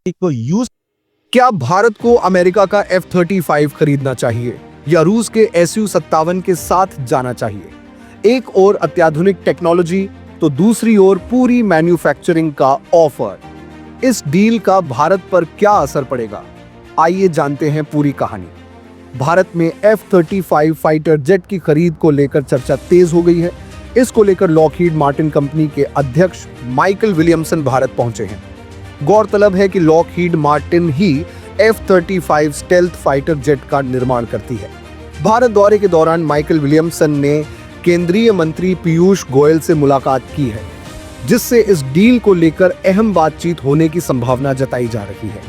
को यूज। क्या भारत को अमेरिका का F-35 खरीदना चाहिए या रूस के Su-57 के साथ जाना चाहिए? एक और अत्याधुनिक टेक्नोलॉजी तो दूसरी ओर पूरी मैन्युफैक्चरिंग का ऑफर। इस डील का भारत पर क्या असर पड़ेगा? आइए जानते हैं पूरी कहानी। भारत में F-35 फाइटर जेट की खरीद को लेकर चर्चा तेज हो गई है। इसको लेकर लॉकहीड मार्टिन कंपनी के अध्यक्ष माइकल विलियमसन भारत पहुंचे हैं। गौरतलब है कि लॉकहीड मार्टिन ही F-35 स्टेल्थ फाइटर जेट का निर्माण करती है। भारत दौरे के दौरान माइकल विलियमसन ने केंद्रीय मंत्री पीयूष गोयल से मुलाकात की है, जिससे इस डील को लेकर अहम बातचीत होने की संभावना जताई जा रही है।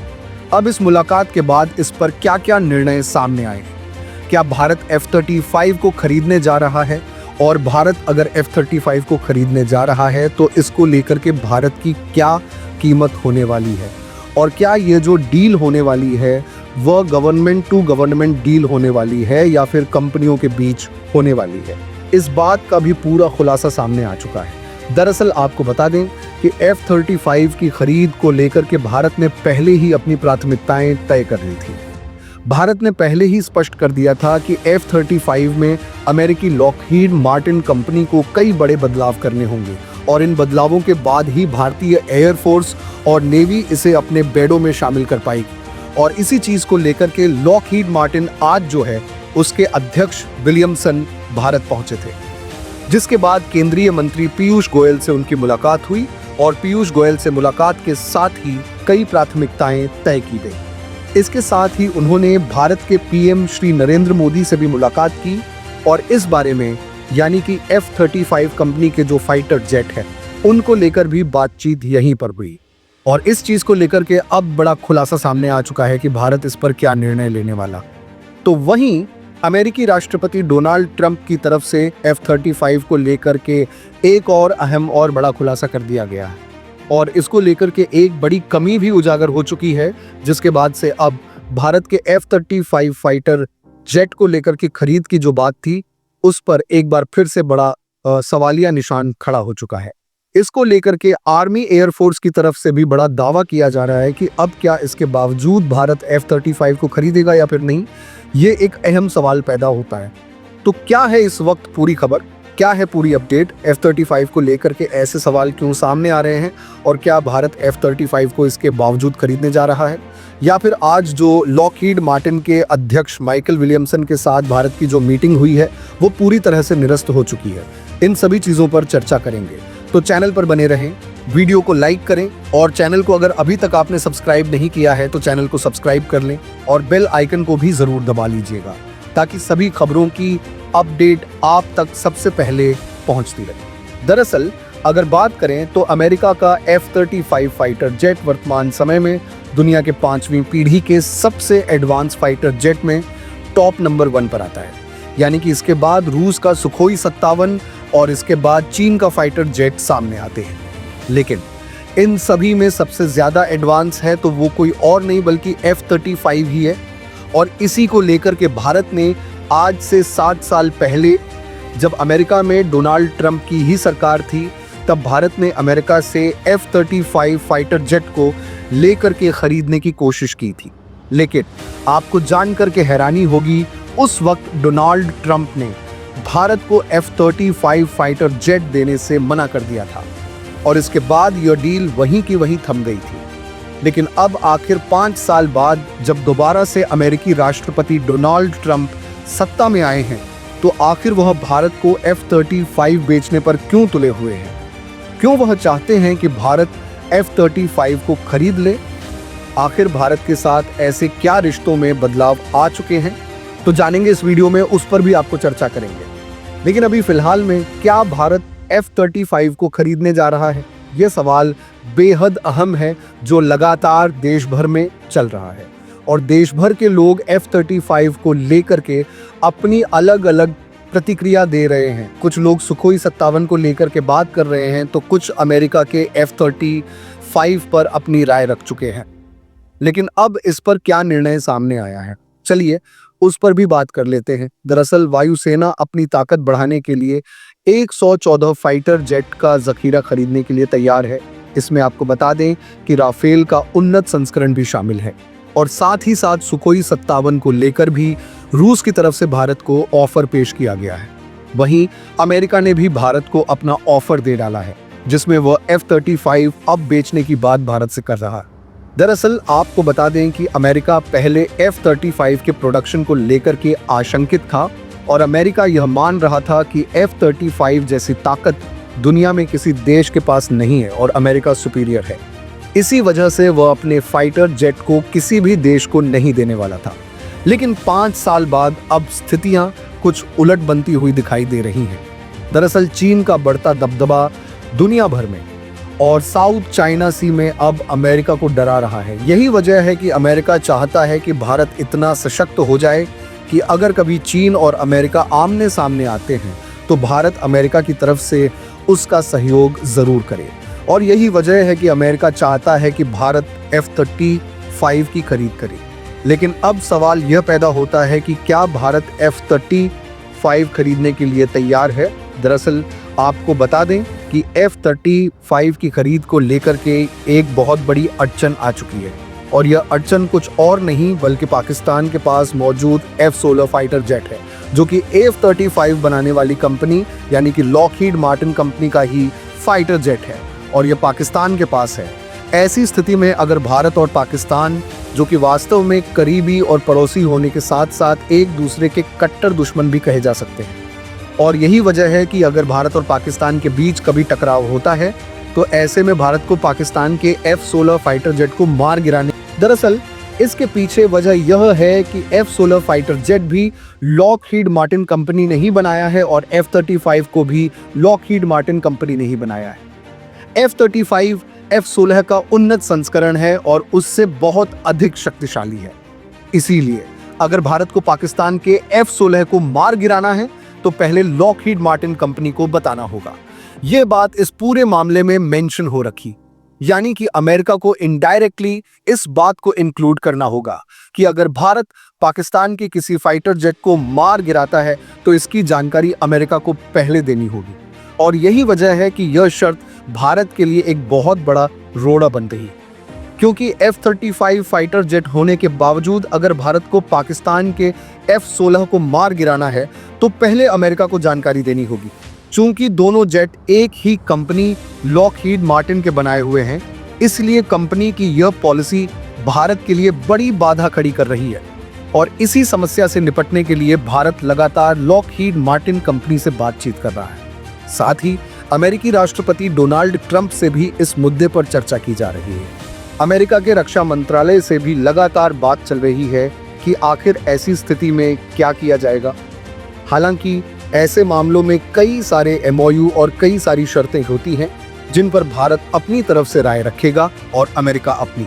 अब इस मुलाकात के बाद इस पर क्या-क्या निर्णय सामने आए हैं? क्या भारत F-35 को खरीदने जा रहा है? और भारत अगर F-35 को खरीदने जा रहा है तो इसको लेकर के भारत की क्या कीमत होने वाली है? और क्या ये जो डील होने वाली है वह गवर्नमेंट टू गवर्नमेंट डील होने वाली है या फिर कंपनियों के बीच होने वाली है? इस बात का भी पूरा खुलासा सामने आ चुका है। दरअसल आपको बता दें कि F-35 की खरीद को लेकर के भारत ने पहले ही अपनी प्राथमिकताएं तय कर ली थी। भारत ने पहले ही स्पष्ट कर दिया था कि F-35 में अमेरिकी लॉकहीड मार्टिन कंपनी को कई बड़े बदलाव करने होंगे और इन बदलावों के बाद ही भारतीय एयरफोर्स और नेवी इसे अपने बेड़ों में शामिल कर पाएगी। और इसी चीज को लेकर के लॉकहीड मार्टिन आज जो है उसके अध्यक्ष विलियमसन भारत पहुंचे थे, जिसके बाद केंद्रीय मंत्री पीयूष गोयल से उनकी मुलाकात हुई और पीयूष गोयल से मुलाकात के साथ ही कई प्राथमिकताएं तय की गई। इसके साथ ही उन्होंने भारत के पीएम श्री नरेंद्र मोदी से भी मुलाकात की और इस बारे में यानी कि F-35 कंपनी के जो फाइटर जेट है उनको लेकर भी बातचीत यहीं पर हुई। और इस चीज को लेकर के अब बड़ा खुलासा सामने आ चुका है कि भारत इस पर क्या निर्णय लेने वाला। तो वहीं अमेरिकी राष्ट्रपति डोनाल्ड ट्रंप की तरफ से F-35 को लेकर के एक और अहम और बड़ा खुलासा कर दिया गया है और इसको लेकर के एक बड़ी कमी भी उजागर हो चुकी है, जिसके बाद से अब भारत के F-35 फाइटर जेट को लेकर के खरीद की जो बात थी उस पर एक बार फिर से बड़ा सवालिया निशान खड़ा हो चुका है। इसको लेकर के आर्मी एयरफोर्स की तरफ से भी बड़ा दावा किया जा रहा है कि अब क्या इसके बावजूद भारत F-35 को खरीदेगा या फिर नहीं, ये एक अहम सवाल पैदा होता है। तो क्या है इस वक्त पूरी खबर, क्या है पूरी अपडेट? F-35 को लेकर के ऐसे सवाल क्यों सामने आ रहे हैं और क्या भारत F-35 को इसके बावजूद खरीदने जा रहा है या फिर आज जो लॉकहीड मार्टिन के अध्यक्ष माइकल विलियमसन के साथ भारत की जो मीटिंग हुई है वो पूरी तरह से निरस्त हो चुकी है? इन सभी चीज़ों पर चर्चा करेंगे, तो चैनल पर बने रहें, वीडियो को लाइक करें और चैनल को अगर अभी तक आपने सब्सक्राइब नहीं किया है तो चैनल को सब्सक्राइब कर लें और बेल आइकन को भी ज़रूर दबा लीजिएगा ताकि सभी खबरों की अपडेट आप तक सबसे पहले पहुंचती रहे। दरअसल अगर बात करें तो अमेरिका का F-35 फाइटर जेट वर्तमान समय में दुनिया के 5वीं पीढ़ी के सबसे एडवांस फाइटर जेट में टॉप नंबर 1 पर आता है। यानी कि इसके बाद रूस का सुखोई-57 और इसके बाद चीन का फाइटर जेट सामने आते हैं। लेकिन इन सभी में सबसे ज्यादा एडवांस है तो वो कोई और नहीं बल्कि F-35 ही है। और इसी को लेकर के भारत ने आज से 7 साल पहले जब अमेरिका में डोनाल्ड ट्रंप की ही सरकार थी तब भारत ने अमेरिका से F-35 फाइटर जेट को लेकर के खरीदने की कोशिश की थी। लेकिन आपको जानकर के हैरानी होगी, उस वक्त डोनाल्ड ट्रंप ने भारत को F-35 फाइटर जेट देने से मना कर दिया था और इसके बाद यह डील वहीं की वहीं थम गई थी। लेकिन अब आखिर 5 साल बाद जब दोबारा से अमेरिकी राष्ट्रपति डोनाल्ड ट्रंप सत्ता में आए हैं तो आखिर वह भारत को F-35 बेचने पर क्यों तुले हुए हैं? क्यों वह चाहते हैं कि भारत F-35 को खरीद ले? आखिर भारत के साथ ऐसे क्या रिश्तों में बदलाव आ चुके हैं? तो जानेंगे इस वीडियो में, उस पर भी आपको चर्चा करेंगे। लेकिन अभी फिलहाल में क्या भारत F-35 को खरीदने जा रहा है? यह सवाल बेहद अहम है जो लगातार देश भर में चल रहा है और देश भर के लोग F-35 को लेकर के अपनी अलग अलग प्रतिक्रिया दे रहे हैं। कुछ लोग सुखोई-57 को लेकर के बात कर रहे हैं तो कुछ अमेरिका के F-35 पर अपनी राय रख चुके हैं। लेकिन अब इस पर क्या निर्णय सामने आया है, चलिए उस पर भी बात कर लेते हैं। दरअसल वायुसेना अपनी ताकत बढ़ाने के लिए 114 फाइटर जेट का जखीरा खरीदने के लिए तैयार है। इसमें आपको बता दें कि राफेल का उन्नत संस्करण भी शामिल है और साथ ही साथ सुखोई 57 को लेकर भी रूस की तरफ से भारत को ऑफर पेश किया गया है। वहीं अमेरिका ने भी भारत को अपना ऑफर दे डाला है, जिसमें वह F-35 अब बेचने की बात भारत से कर रहा है। दरअसल आपको बता दें कि अमेरिका पहले F-35 के प्रोडक्शन को लेकर के आशंकित था और अमेरिका यह मान रहा था कि F-35 जैसी ताकत दुनिया में किसी देश के पास नहीं है और अमेरिका सुपीरियर है। इसी वजह से वह अपने फाइटर जेट को किसी भी देश को नहीं देने वाला था। लेकिन 5 साल बाद अब स्थितियां कुछ उलट बनती हुई दिखाई दे रही हैं। दरअसल चीन का बढ़ता दबदबा दुनिया भर में और साउथ चाइना सी में अब अमेरिका को डरा रहा है। यही वजह है कि अमेरिका चाहता है कि भारत इतना सशक्त हो जाए कि अगर कभी चीन और अमेरिका आमने सामने आते हैं तो भारत अमेरिका की तरफ से उसका सहयोग जरूर करे। और यही वजह है कि अमेरिका चाहता है कि भारत F-35 की खरीद करे। लेकिन अब सवाल यह पैदा होता है कि क्या भारत F-35 खरीदने के लिए तैयार है। दरअसल आपको बता दें कि F-35 की खरीद को लेकर के एक बहुत बड़ी अड़चन आ चुकी है और यह अड़चन कुछ और नहीं बल्कि पाकिस्तान के पास मौजूद F-16 फाइटर जेट है, जो कि F-35 बनाने वाली कंपनी यानी कि लॉकहीड मार्टिन कंपनी का ही फाइटर जेट है और यह पाकिस्तान के पास है। ऐसी स्थिति में अगर भारत और पाकिस्तान, जो कि वास्तव में करीबी और पड़ोसी होने के साथ साथ एक दूसरे के कट्टर दुश्मन भी कहे जा सकते हैं, और यही वजह है कि अगर भारत और पाकिस्तान के बीच कभी टकराव होता है तो ऐसे में भारत को पाकिस्तान के F-16 फाइटर जेट को मार गिराने। दरअसल इसके पीछे वजह यह है कि F-16 फाइटर जेट भी लॉकहीड मार्टिन कंपनी ने ही बनाया है और F-35 को भी लॉकहीड मार्टिन कंपनी ने ही बनाया है। F-35 F-16 का उन्नत संस्करण है और उससे बहुत अधिक शक्तिशाली है। इसीलिए अगर भारत को पाकिस्तान के F-16 को मार गिराना है तो पहले लॉकहीड मार्टिन कंपनी को बताना होगा। यह बात इस पूरे मामले में मेंशन हो रखी, यानी कि अमेरिका को इनडायरेक्टली इस बात को इंक्लूड करना होगा कि अगर भारत पाकिस्तान के किसी फाइटर जेट को मार गिराता है तो इसकी जानकारी अमेरिका को पहले देनी होगी। और यही वजह है कि यह शर्त भारत के लिए एक बहुत बड़ा रोड़ा बन रही है, क्योंकि F-35 फाइटर जेट होने के बावजूद अगर भारत को पाकिस्तान के F-16 को मार गिराना है तो पहले अमेरिका को जानकारी देनी होगी। चूंकि दोनों जेट एक ही कंपनी लॉकहीड मार्टिन के बनाए हुए हैं, इसलिए कंपनी की यह पॉलिसी भारत के लिए बड़ी बाधा खड़ी कर रही है और इसी समस्या से निपटने के लिए भारत लगातार लॉकहीड मार्टिन कंपनी से बातचीत कर रहा है। साथ ही अमेरिकी राष्ट्रपति डोनाल्ड ट्रंप से भी इस मुद्दे पर चर्चा की जा रही है। अमेरिका के रक्षा मंत्रालय से भी लगातार बात चल रही है कि आखिर ऐसी स्थिति में क्या किया जाएगा। हालांकि ऐसे मामलों में कई सारे MOU और कई सारी शर्तें होती हैं जिन पर भारत अपनी तरफ से राय रखेगा और अमेरिका अपनी।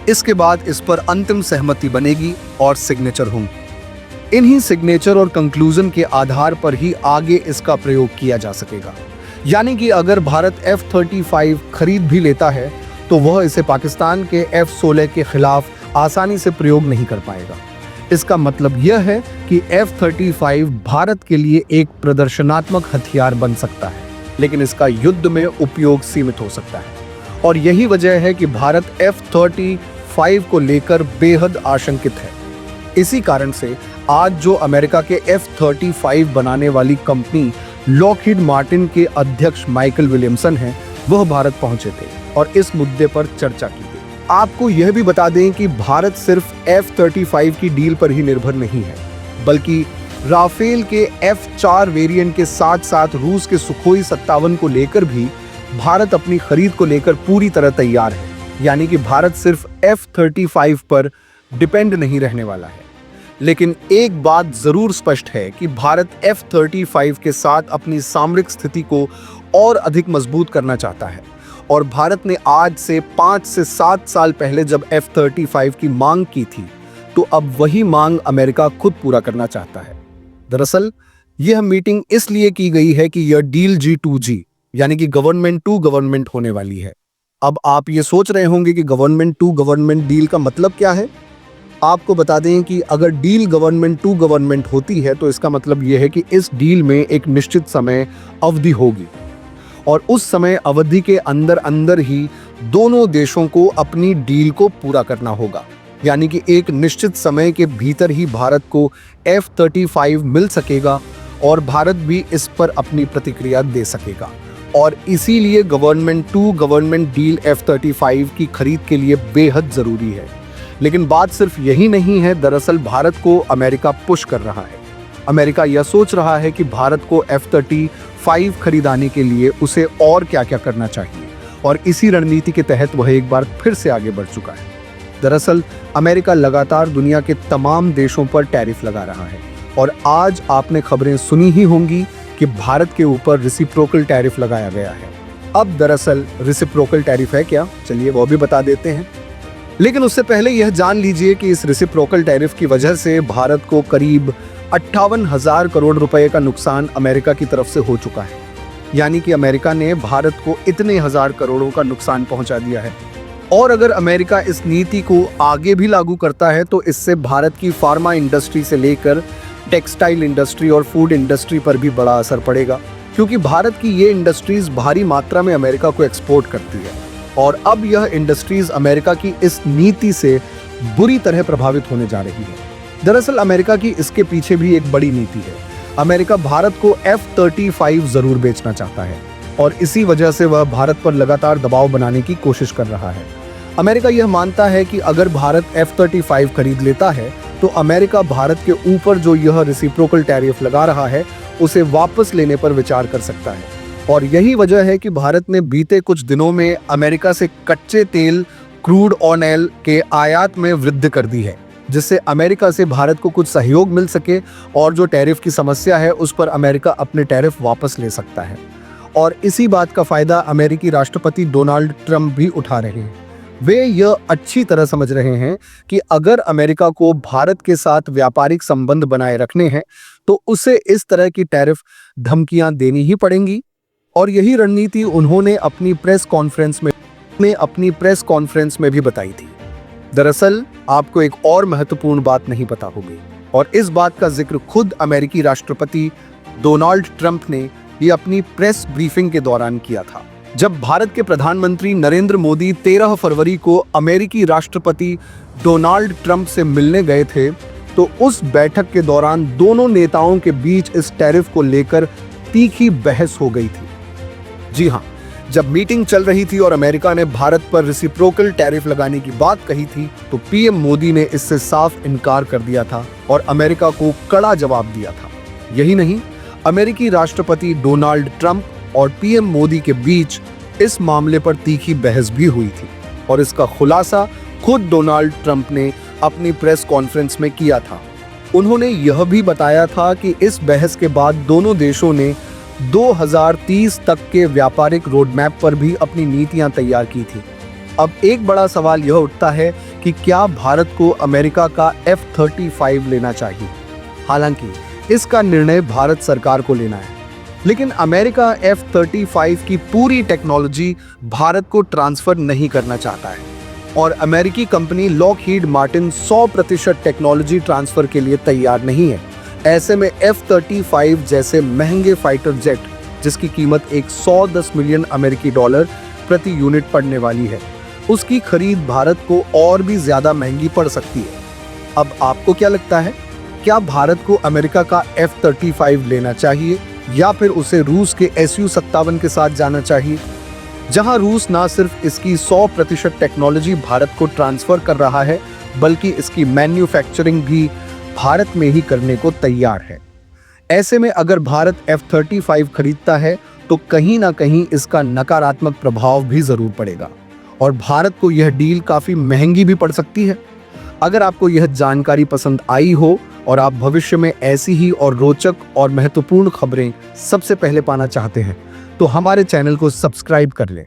इसके बाद इस पर अंतिम सहमति बनेगी और सिग्नेचर होंगे। इन्हीं सिग्नेचर और कंक्लूजन के आधार पर ही आगे इसका प्रयोग किया जा सकेगा। यानी कि अगर भारत F-35 खरीद भी लेता है तो वह इसे पाकिस्तान के F-16 के खिलाफ आसानी से प्रयोग नहीं कर पाएगा। इसका मतलब यह है कि F-35 भारत के लिए एक प्रदर्शनात्मक हथियार बन सकता है, लेकिन इसका युद्ध में उपयोग सीमित हो सकता है। और यही वजह है कि भारत F-35 को लेकर बेहद आशंकित है। इसी कारण से आज जो अमेरिका के F-35 बनाने वाली कंपनी लॉकहीड मार्टिन के अध्यक्ष माइकल विलियमसन हैं, वह भारत पहुंचे थे और इस मुद्दे पर चर्चा की गई। आपको यह भी बता दें कि भारत सिर्फ F-35 की डील पर ही निर्भर नहीं है, बल्कि राफेल के F-4 वेरिएंट के साथ साथ रूस के सुखोई 57 को लेकर भी भारत अपनी खरीद को लेकर पूरी तरह तैयार है। यानी कि भारत सिर्फ F-35 पर डिपेंड नहीं रहने वाला है। लेकिन एक बात जरूर स्पष्ट है कि भारत F-35 के साथ अपनी सामरिक स्थिति को और अधिक मजबूत करना चाहता है और भारत ने आज से 5 से 7 साल पहले जब F-35 की मांग की थी तो अब वही मांग अमेरिका खुद पूरा करना चाहता है। दरअसल यह मीटिंग इसलिए की गई है कि यह डील G2G यानी कि गवर्नमेंट टू गवर्नमेंट होने वाली है। अब आप ये सोच रहे होंगे कि गवर्नमेंट टू गवर्नमेंट डील का मतलब क्या है। आपको बता दें कि अगर डील गवर्नमेंट टू गवर्नमेंट होती है तो इसका मतलब यह है कि इस डील में एक निश्चित समय अवधि होगी और उस समय अवधि के अंदर अंदर ही दोनों देशों को अपनी डील को पूरा करना होगा, यानी कि एक निश्चित समय के भीतर ही भारत को F-35 मिल सकेगा और भारत भी इस पर अपनी प्रतिक्रिया दे सकेगा। और इसीलिए government to government deal F-35 की खरीद के लिए बेहद जरूरी है। लेकिन बात सिर्फ यही नहीं है, दरअसल भारत को अमेरिका पुश कर रहा है। अमेरिका यह सोच रहा है कि भारत को F-35 खरीदाने के लिए उसे और क्या क्या करना चाहिए, और इसी रणनीति के तहत वह एक बार फिर से आगे बढ़ चुका है। दरअसल अमेरिका लगातार दुनिया के तमाम देशों पर टैरिफ लगा रहा है, और आज आपने खबरें सुनी ही होंगी कि भारत के ऊपर रेसिप्रोकल टैरिफ लगाया गया है। अब दरअसल रेसिप्रोकल टैरिफ है क्या, चलिए वो भी बता देते हैं। लेकिन उससे पहले यह जान लीजिए कि इस रेसिप्रोकल टैरिफ की वजह से भारत को करीब 58,000 करोड़ रुपए का नुकसान अमेरिका की तरफ से हो चुका है। यानी कि अमेरिका ने भारत को इतने हजार करोड़ों का नुकसान पहुंचा दिया है। और अगर अमेरिका इस नीति को आगे भी लागू करता है तो इससे भारत की फार्मा इंडस्ट्री से लेकर टेक्सटाइल इंडस्ट्री और फूड इंडस्ट्री पर भी बड़ा असर पड़ेगा, क्योंकि भारत की ये इंडस्ट्रीज भारी मात्रा में अमेरिका को एक्सपोर्ट करती है। और अब यह इंडस्ट्रीज अमेरिका की इस नीति से बुरी तरह प्रभावित होने जा रही है। दरअसल अमेरिका की इसके पीछे भी एक बड़ी नीति है। अमेरिका भारत को F-35 जरूर बेचना चाहता है, और इसी वजह से वह भारत पर लगातार दबाव बनाने की कोशिश कर रहा है। अमेरिका यह मानता है कि अगर भारत F-35 खरीद लेता है तो अमेरिका भारत के ऊपर जो यह रेसिप्रोकल टैरिफ लगा रहा है उसे वापस लेने पर विचार कर सकता है। और यही वजह है कि भारत ने बीते कुछ दिनों में अमेरिका से कच्चे तेल क्रूड ऑयल के आयात में वृद्धि कर दी है, जिससे अमेरिका से भारत को कुछ सहयोग मिल सके और जो टैरिफ की समस्या है उस पर अमेरिका अपने टैरिफ वापस ले सकता है। और इसी बात का फायदा अमेरिकी राष्ट्रपति डोनाल्ड ट्रंप भी उठा रहे हैं। वे यह अच्छी तरह समझ रहे हैं कि अगर अमेरिका को भारत के साथ व्यापारिक संबंध बनाए रखने हैं तो उसे इस तरह की टैरिफ धमकियां देनी ही पड़ेंगी। और यही रणनीति उन्होंने अपनी प्रेस कॉन्फ्रेंस में भी बताई थी। दरअसल आपको एक और महत्वपूर्ण बात नहीं पता होगी, और इस बात का जिक्र खुद अमेरिकी राष्ट्रपति डोनाल्ड ट्रंप ने ये अपनी प्रेस ब्रीफिंग के दौरान किया था। जब भारत के प्रधानमंत्री नरेंद्र मोदी 13 फरवरी को अमेरिकी राष्ट्रपति डोनाल्ड ट्रंप से मिलने गए थे, तो उस बैठक के दौरान दोनों नेताओं के बीच इस टैरिफ को लेकर तीखी बहस हो गई थी। जी हाँ, जब मीटिंग चल रही थी और अमेरिका ने भारत पर रेसिप्रोकल टैरिफ लगाने की बात कही थी, तो पीएम मोदी ने इससे साफ इनकार कर दिया था और अमेरिका को कड़ा जवाब दिया था। यही नहीं, अमेरिकी राष्ट्रपति डोनाल्ड ट्रंप और पीएम मोदी के बीच इस मामले पर तीखी बहस भी हुई थी, और इसका खुलासा खुद डोनाल्ड ट्रंप ने अपनी प्रेस कॉन्फ्रेंस में किया था। उन्होंने यह भी बताया था कि इस बहस के बाद दोनों देशों ने 2030 तक के व्यापारिक रोड मैप पर भी अपनी नीतियां तैयार की थी। अब एक बड़ा सवाल यह उठता है कि क्या भारत को अमेरिका का F-35 लेना चाहिए। हालांकि इसका निर्णय भारत सरकार को लेना है, लेकिन अमेरिका F-35 की पूरी टेक्नोलॉजी भारत को ट्रांसफर नहीं करना चाहता है, और अमेरिकी company Lockheed Martin 100% technology transfer के लिए तैयार नहीं है। ऐसे में F-35 जैसे महंगे फाइटर जेट, जिसकी कीमत 110 मिलियन अमेरिकी डॉलर प्रति यूनिट पड़ने वाली है, उसकी खरीद भारत को और भी ज्यादा महंगी पड़ सकती है। अब आपको क्या लगता है, क्या भारत को अमेरिका का F-35 लेना चाहिए या फिर उसे रूस के Su-57 के साथ जाना चाहिए, जहां रूस ना सिर्फ इसकी 100% टेक्नोलॉजी भारत को ट्रांसफर कर रहा है, बल्कि इसकी मैन्युफैक्चरिंग भी भारत में ही करने को तैयार है। ऐसे में अगर भारत F-35 खरीदता है तो कहीं ना कहीं इसका नकारात्मक प्रभाव भी जरूर पड़ेगा, और भारत को यह डील काफी महंगी भी पड़ सकती है। अगर आपको यह जानकारी पसंद आई हो और आप भविष्य में ऐसी ही और रोचक और महत्वपूर्ण खबरें सबसे पहले पाना चाहते हैं, तो हमारे चैनल को सब्सक्राइब कर लें।